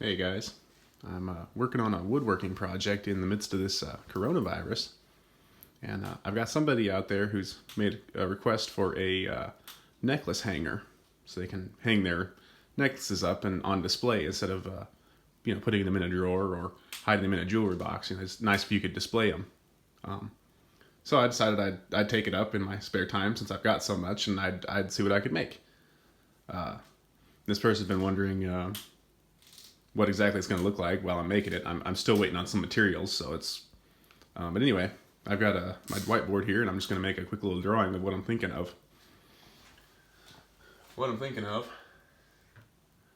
Hey guys, I'm working on a woodworking project in the midst of this coronavirus, and I've got somebody out there who's made a request for a necklace hanger, so they can hang their necklaces up and on display instead of putting them in a drawer or hiding them in a jewelry box. It's nice if you could display them. So I decided I'd take it up in my spare time since I've got so much, and I'd see what I could make. This person's been wondering what exactly it's going to look like while I'm making it. I'm still waiting on some materials, so it's... but anyway, I've got my whiteboard here, and I'm just going to make a quick little drawing of what I'm thinking of.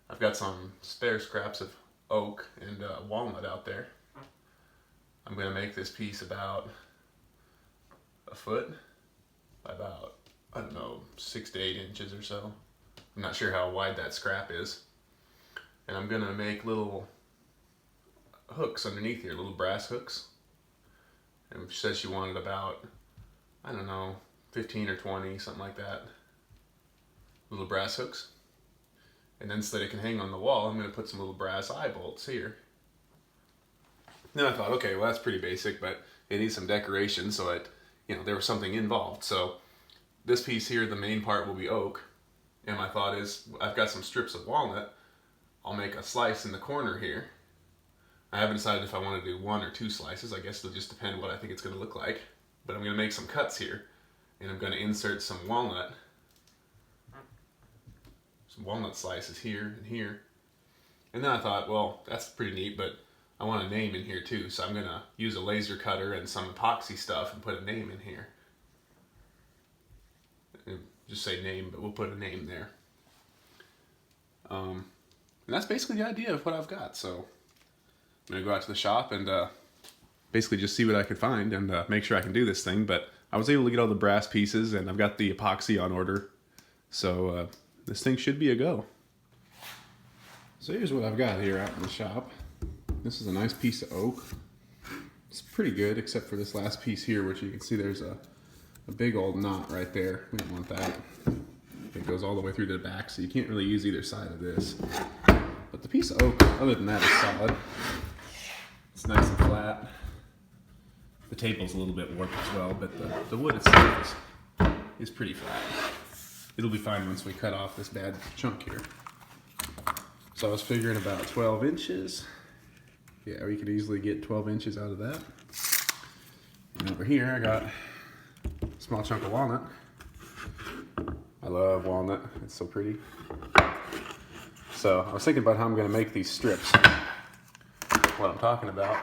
I've got some spare scraps of oak and walnut out there. I'm going to make this piece about a foot by about, 6 to 8 inches or so. I'm not sure how wide that scrap is. And I'm gonna make little hooks underneath here, little brass hooks. And she says she wanted about, 15 or 20, something like that. Little brass hooks. And then so that it can hang on the wall, I'm gonna put some little brass eye bolts here. Then I thought, okay, well that's pretty basic, but it needs some decoration, so there was something involved. So this piece here, the main part will be oak. And my thought is, I've got some strips of walnut. I'll make a slice in the corner here. I haven't decided if I want to do 1 or 2 slices. I guess it'll just depend what I think it's going to look like. But I'm going to make some cuts here. And I'm going to insert some walnut slices here and here. And then I thought, well, that's pretty neat, but I want a name in here too. So I'm going to use a laser cutter and some epoxy stuff and put a name in here. And just say name, but we'll put a name there. And that's basically the idea of what I've got. So I'm going to go out to the shop and basically just see what I could find and make sure I can do this thing. But I was able to get all the brass pieces, and I've got the epoxy on order. So this thing should be a go. So here's what I've got here out in the shop. This is a nice piece of oak. It's pretty good, except for this last piece here, which you can see there's a big old knot right there. We don't want that. It goes all the way through to the back, so you can't really use either side of this. But the piece of oak, other than that, is solid. It's nice and flat. The table's a little bit warped as well, but the wood itself is pretty flat. It'll be fine once we cut off this bad chunk here. So I was figuring about 12 inches. Yeah, we could easily get 12 inches out of that. And over here I got a small chunk of walnut. I love walnut, it's so pretty. So I was thinking about how I'm going to make these strips. What I'm talking about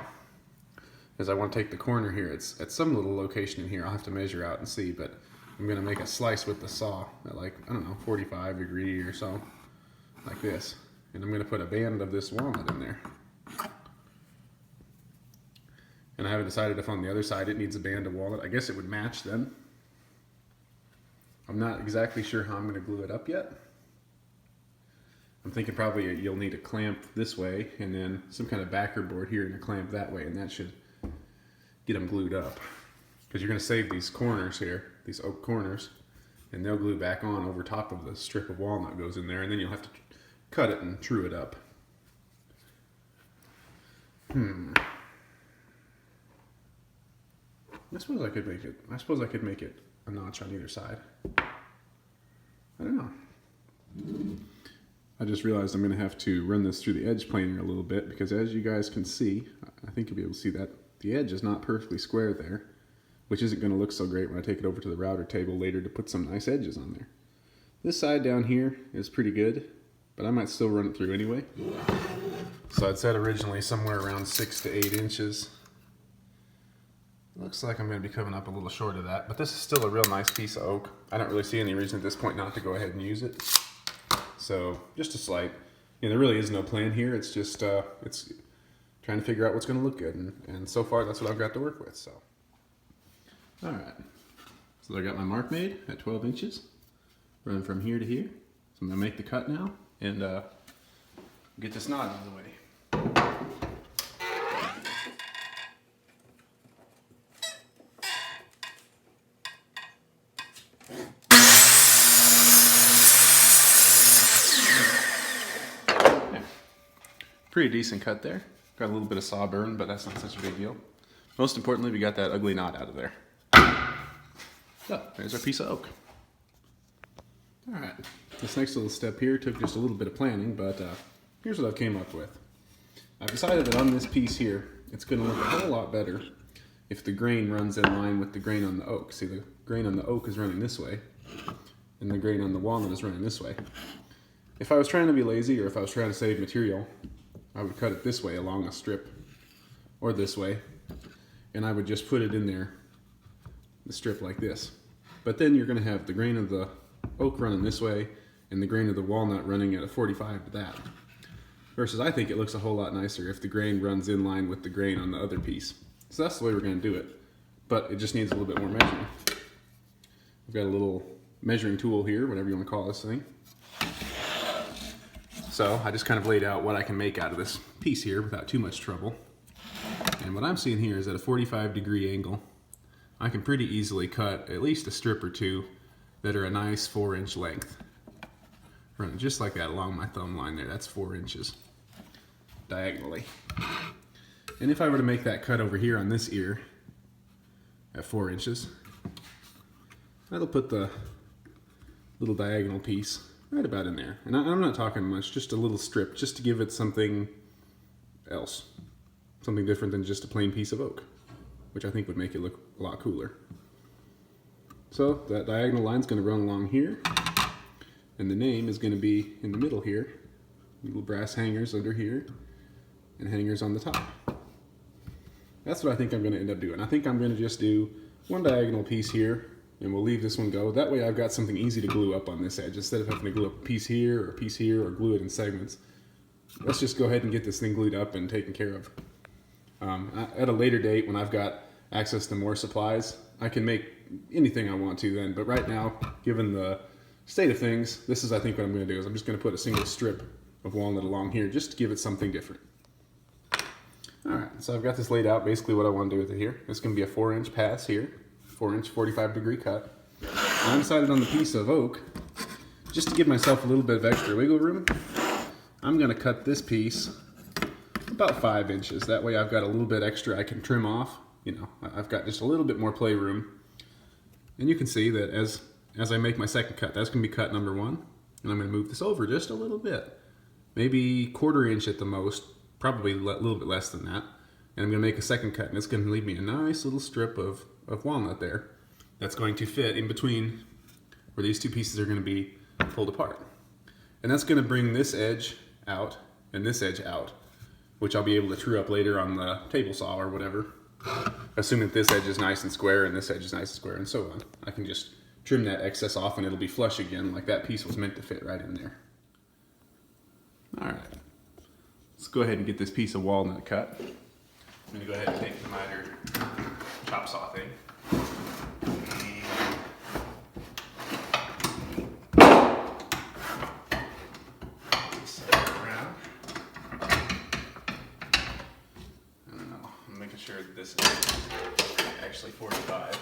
is I want to take the corner here. It's at some little location in here. I'll have to measure out and see, but I'm going to make a slice with the saw at 45 degree or so, like this. And I'm going to put a band of this walnut in there. And I haven't decided if on the other side it needs a band of walnut. I guess it would match then. I'm not exactly sure how I'm going to glue it up yet. I'm thinking probably you'll need a clamp this way and then some kind of backer board here and a clamp that way, and that should get them glued up. Because you're going to save these corners here, these oak corners, and they'll glue back on over top of the strip of walnut goes in there, and then you'll have to cut it and true it up. I suppose I could make it a notch on either side. I don't know. I just realized I'm going to have to run this through the edge planer a little bit, because as you guys can see, I think you'll be able to see that the edge is not perfectly square there, which isn't going to look so great when I take it over to the router table later to put some nice edges on there. This side down here is pretty good, but I might still run it through anyway. So I'd said originally somewhere around 6 to 8 inches. Looks like I'm going to be coming up a little short of that, but this is still a real nice piece of oak. I don't really see any reason at this point not to go ahead and use it. So just a slight, there really is no plan here. It's just, it's trying to figure out what's going to look good. And so far that's what I've got to work with, so. All right, so I got my mark made at 12 inches, running from here to here. So I'm going to make the cut now and get this knot out of the way. Pretty decent cut there. Got a little bit of saw burn, but that's not such a big deal. Most importantly, we got that ugly knot out of there. So, there's our piece of oak. Alright, this next little step here took just a little bit of planning, but here's what I've came up with. I've decided that on this piece here, it's going to look a whole lot better if the grain runs in line with the grain on the oak. See, the grain on the oak is running this way, and the grain on the walnut is running this way. If I was trying to be lazy, or if I was trying to save material, I would cut it this way along a strip, or this way, and I would just put it in there, the strip like this. But then you're going to have the grain of the oak running this way, and the grain of the walnut running at a 45 to that. Versus I think it looks a whole lot nicer if the grain runs in line with the grain on the other piece. So that's the way we're going to do it. But it just needs a little bit more measuring. I've got a little measuring tool here, whatever you want to call this thing. So I just kind of laid out what I can make out of this piece here without too much trouble. And what I'm seeing here is at a 45-degree angle, I can pretty easily cut at least a strip or two that are a nice 4-inch length. Running just like that along my thumb line there, that's 4 inches diagonally. And if I were to make that cut over here on this ear at 4 inches, that'll put the little diagonal piece right about in there. And I'm not talking much, just a little strip, just to give it something else. Something different than just a plain piece of oak, which I think would make it look a lot cooler. So that diagonal line's going to run along here, and the name is going to be in the middle here. Little brass hangers under here, and hangers on the top. That's what I think I'm going to end up doing. I think I'm going to just do one diagonal piece here, and we'll leave this one go. That way I've got something easy to glue up on this edge, instead of having to glue up a piece here, or a piece here, or glue it in segments. Let's just go ahead and get this thing glued up and taken care of. At a later date, when I've got access to more supplies, I can make anything I want to then. But right now, given the state of things, this is I think what I'm going to do is I'm just going to put a single strip of walnut along here just to give it something different. Alright, so I've got this laid out, basically what I want to do with it here. It's going to be a 4-inch pass here, 4-inch 45-degree cut. And I decided on the piece of oak, just to give myself a little bit of extra wiggle room, I'm going to cut this piece about 5 inches. That way I've got a little bit extra I can trim off. You know, I've got just a little bit more playroom. And you can see that as I make my second cut, that's going to be cut number 1. And I'm going to move this over just a little bit. Maybe 1/4 inch at the most, probably a little bit less than that. And I'm going to make a second cut, and it's going to leave me a nice little strip of walnut there that's going to fit in between where these two pieces are going to be pulled apart. And that's going to bring this edge out and this edge out, which I'll be able to true up later on the table saw or whatever. Assuming that this edge is nice and square and this edge is nice and square and so on. I can just trim that excess off and it'll be flush again, like that piece was meant to fit right in there. Alright, let's go ahead and get this piece of walnut cut. I'm going to go ahead and take the miter chop saw thing. Set it around. I don't know, I'm making sure that this is actually 45.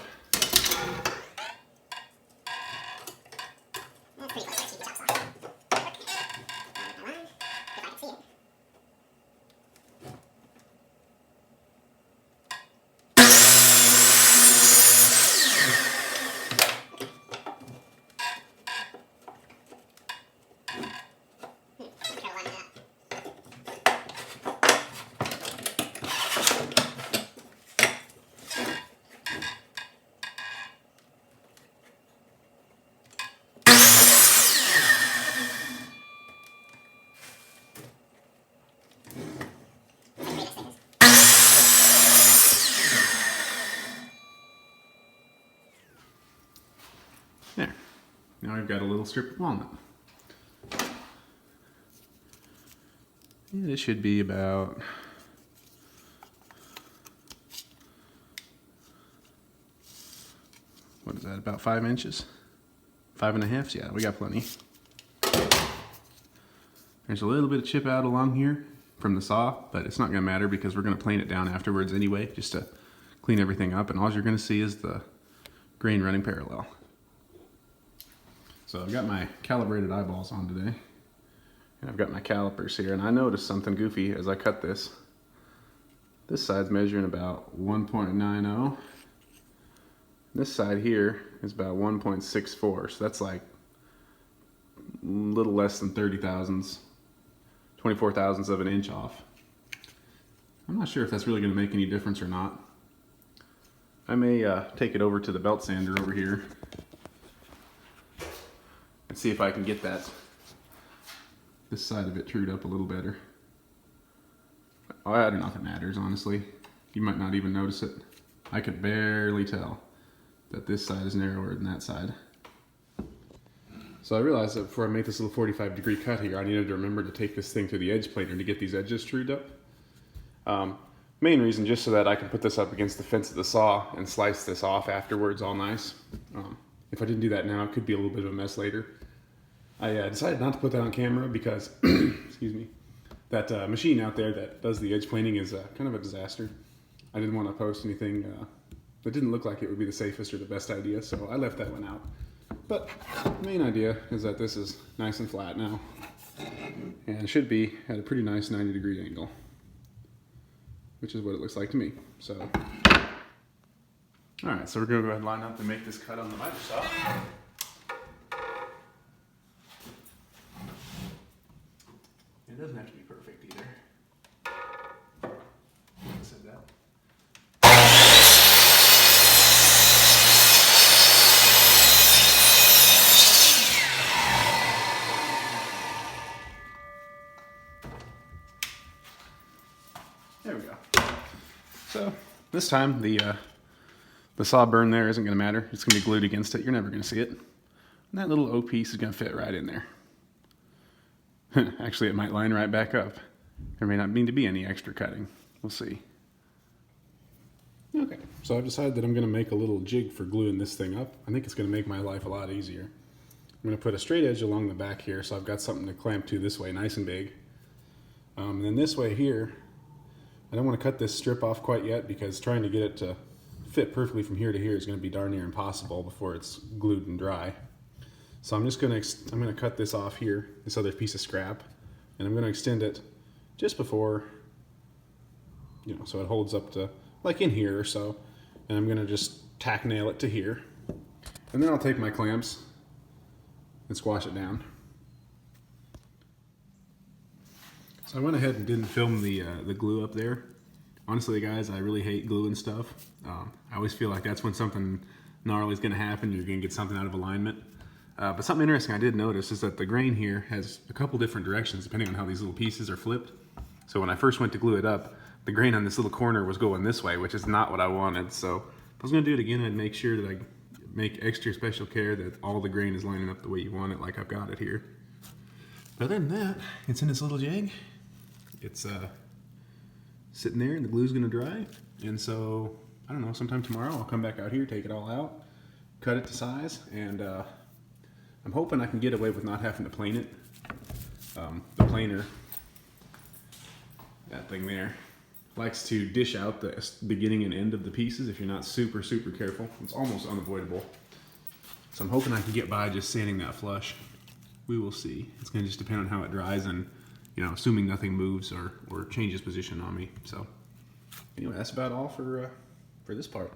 There. Now I've got a little strip of walnut. And this should be about what is that, about 5 inches? 5.5? Yeah, we got plenty. There's a little bit of chip out along here from the saw, but it's not going to matter because we're going to plane it down afterwards anyway, just to clean everything up, and all you're going to see is the grain running parallel. So I've got my calibrated eyeballs on today, And I've got my calipers here, and I noticed something goofy as I cut this. This side's measuring about 1.90. This side here is about 1.64, so that's like a little less than 30 thousandths, 24 thousandths of an inch off. I'm not sure if that's really going to make any difference or not. I may take it over to the belt sander over here and see if I can get this side of it trued up a little better. I don't know if it matters, honestly. You might not even notice it. I could barely tell that this side is narrower than that side. So I realized that before I make this little 45-degree cut here, I needed to remember to take this thing to the edge planer to get these edges trued up. Main reason, just so that I can put this up against the fence of the saw and slice this off afterwards all nice. If I didn't do that now, it could be a little bit of a mess later. I decided not to put that on camera because, excuse me, that machine out there that does the edge planing is kind of a disaster. I didn't want to post anything that didn't look like it would be the safest or the best idea, so I left that one out. But the main idea is that this is nice and flat now, and should be at a pretty nice 90-degree angle, which is what it looks like to me. So, all right, so we're gonna go ahead and line up and make this cut on the miter saw. It doesn't have to be perfect either. I said that. There we go. So this time the saw burn there isn't going to matter. It's going to be glued against it. You're never going to see it. And that little O piece is going to fit right in there. Actually, it might line right back up. There may not need to be any extra cutting. We'll see. Okay, so I've decided that I'm going to make a little jig for gluing this thing up. I think it's going to make my life a lot easier. I'm going to put a straight edge along the back here, so I've got something to clamp to this way, nice and big. And then this way here, I don't want to cut this strip off quite yet because trying to get it to fit perfectly from here to here is going to be darn near impossible before it's glued and dry. So I'm just going to cut this off here, this other piece of scrap, and I'm going to extend it just before, so it holds up to like in here or so, and I'm going to just tack nail it to here, and then I'll take my clamps and squash it down. So I went ahead and didn't film the glue up there. Honestly, guys, I really hate gluing stuff. I always feel like that's when something gnarly is going to happen. You're going to get something out of alignment. But something interesting I did notice is that the grain here has a couple different directions depending on how these little pieces are flipped. So when I first went to glue it up, the grain on this little corner was going this way, which is not what I wanted. So if I was going to do it again, I'd make sure that I make extra special care that all the grain is lining up the way you want it, like I've got it here. But other than that, it's in this little jig. It's sitting there and the glue's gonna dry. And so, I don't know, sometime tomorrow I'll come back out here, take it all out, cut it to size, and I'm hoping I can get away with not having to plane it. The planer, that thing there, likes to dish out the beginning and end of the pieces if you're not super, super careful. It's almost unavoidable. So I'm hoping I can get by just sanding that flush. We will see. It's gonna just depend on how it dries and assuming nothing moves or changes position on me. So anyway, that's about all for this part.